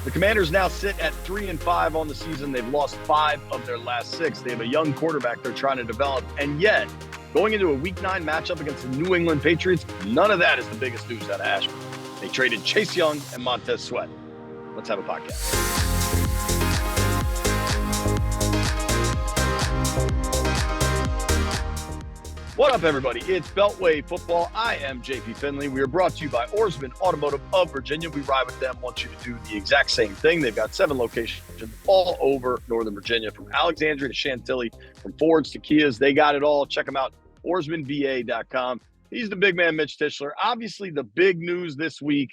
The Commanders now sit at 3-5 on the season. They've lost 5 of their last 6. They have a young quarterback they're trying to develop. And yet, going into a Week 9 matchup against the New England Patriots, none of that is the biggest news out of Ashburn. They traded Chase Young and Montez Sweat. Let's have a podcast. What up, everybody? It's Beltway Football. I am JP Finley. We are brought to you by Oarsman Automotive of Virginia. We ride with them, want you to do the exact same thing. They've got 7 locations all over Northern Virginia, from Alexandria to Chantilly, from Fords to Kias. They got it all. Check them out, oarsmanva.com. He's the big man, Mitch Tischler. Obviously, the big news this week,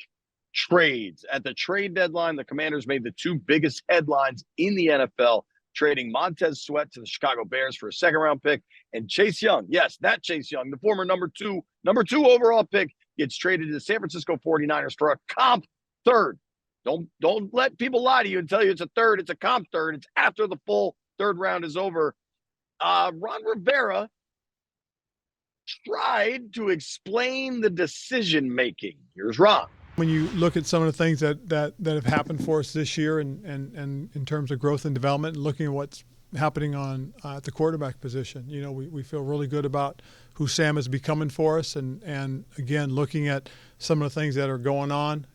trades. At the trade deadline, the Commanders made the 2 biggest headlines in the NFL, trading Montez Sweat to the Chicago Bears for a second-round pick, and Chase Young, yes, that Chase Young, the former number two overall pick, gets traded to the San Francisco 49ers for a comp third. Don't let people lie to you and tell you it's a third. It's a comp third. It's after the full third round is over. Ron Rivera tried to explain the decision-making. Here's Ron. When you look at some of the things that have happened for us this year and in terms of growth and development, and looking at what's happening on at the quarterback position, you know, we feel really good about who Sam is becoming for us, and again, looking at some of the things that are going on,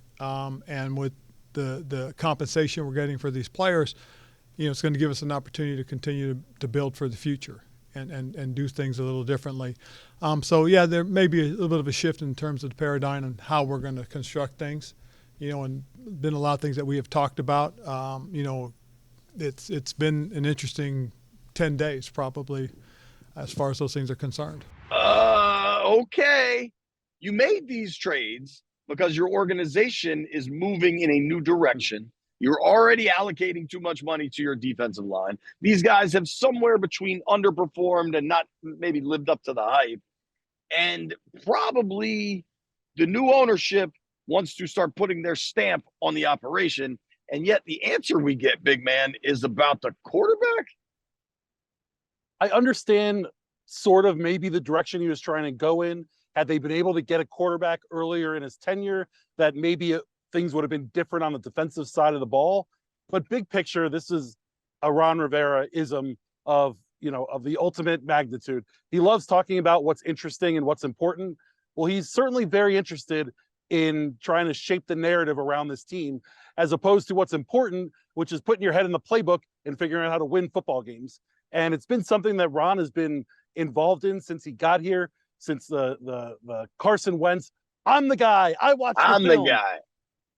and with the compensation we're getting for these players, you know, it's going to give us an opportunity to continue to build for the future and do things a little differently. So, yeah, there may be a little bit of a shift in terms of the paradigm and how we're going to construct things, you know, and been a lot of things that we have talked about. You know, it's been an interesting 10 days probably as far as those things are concerned. Okay. You made these trades because your organization is moving in a new direction. You're already allocating too much money to your defensive line. These guys have somewhere between underperformed and not maybe lived up to the hype. And probably the new ownership wants to start putting their stamp on the operation. And yet the answer we get, big man, is about the quarterback. I understand sort of maybe the direction he was trying to go in. Had they been able to get a quarterback earlier in his tenure, that maybe things would have been different on the defensive side of the ball. But big picture, this is a Ron Rivera-ism of the ultimate magnitude. He loves talking about what's interesting and what's important. Well, he's certainly very interested in trying to shape the narrative around this team, as opposed to what's important, which is putting your head in the playbook and figuring out how to win football games. And it's been something that Ron has been involved in since he got here, since the Carson Wentz. I'm the guy. I watch the film. I'm the guy.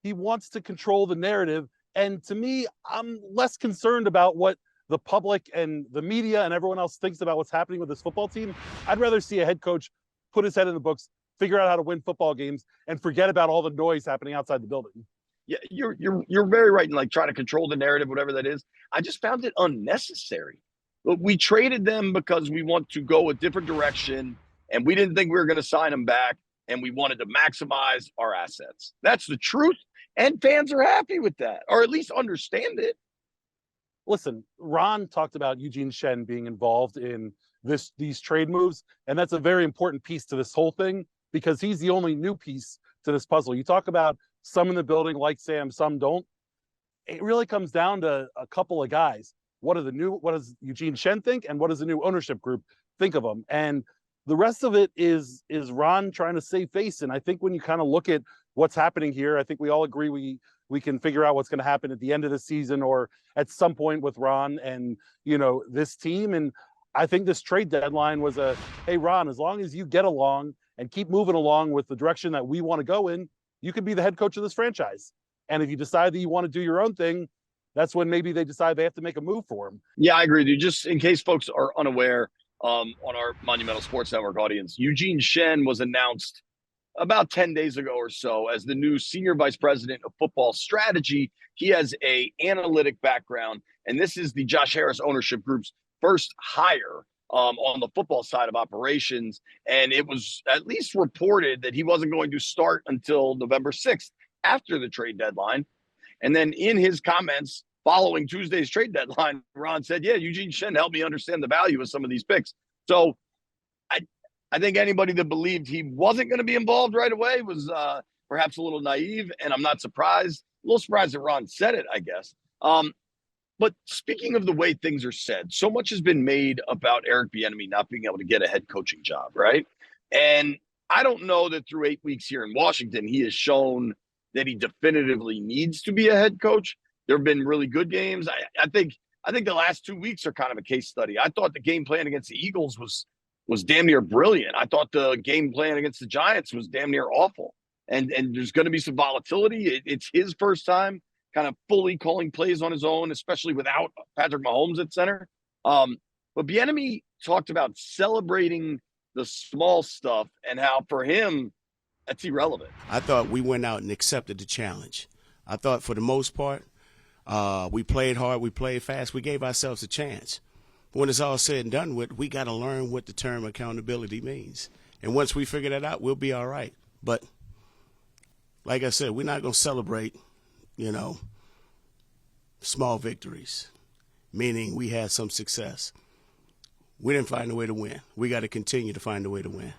He wants to control the narrative. And to me, I'm less concerned about what the public and the media and everyone else thinks about what's happening with this football team. I'd rather see a head coach put his head in the books, figure out how to win football games, and forget about all the noise happening outside the building. Yeah, you're very right in like trying to control the narrative, whatever that is. I just found it unnecessary. We traded them because we want to go a different direction, and we didn't think we were going to sign them back, and we wanted to maximize our assets. That's the truth. And fans are happy with that, or at least understand it. Listen, Ron talked about Eugene Shen being involved in these trade moves, and that's a very important piece to this whole thing because he's the only new piece to this puzzle. You talk about some in the building like Sam, some don't. It really comes down to a couple of guys. What does Eugene Shen think, and what does the new ownership group think of him? And the rest of it is Ron trying to save face. And I think when you kind of look at what's happening here, I think we all agree we can figure out what's going to happen at the end of the season or at some point with Ron and, you know, this team. And I think this trade deadline was hey, Ron, as long as you get along and keep moving along with the direction that we want to go in, you could be the head coach of this franchise. And if you decide that you want to do your own thing, that's when maybe they decide they have to make a move for him. Yeah, I agree with you. Just in case folks are unaware, on our Monumental Sports Network audience, Eugene Shen was announced about 10 days ago or so as the new senior vice president of football strategy. He has a analytic background, and this is the Josh Harris ownership group's first hire on the football side of operations. And it was at least reported that he wasn't going to start until November 6th after the trade deadline. And then in his comments following Tuesday's trade deadline, Ron said, yeah, Eugene Shen helped me understand the value of some of these picks. So I think anybody that believed he wasn't going to be involved right away was perhaps a little naive, and I'm not surprised. little surprised that Ron said it, I guess. But speaking of the way things are said, so much has been made about Eric Bieniemy not being able to get a head coaching job, right? And I don't know that through 8 weeks here in Washington, he has shown that he definitively needs to be a head coach. There have been really good games. I think the last 2 weeks are kind of a case study. I thought the game plan against the Eagles was damn near brilliant. I thought the game plan against the Giants was damn near awful. And there's going to be some volatility. It's his first time kind of fully calling plays on his own, especially without Patrick Mahomes at center. But Bieniemy talked about celebrating the small stuff and how for him that's irrelevant. I thought we went out and accepted the challenge. I thought for the most part, we played hard, we played fast, we gave ourselves a chance. When it's all said and done with, we got to learn what the term accountability means. And once we figure that out, we'll be all right. But like I said, we're not going to celebrate, small victories, meaning we had some success. We didn't find a way to win. We got to continue to find a way to win.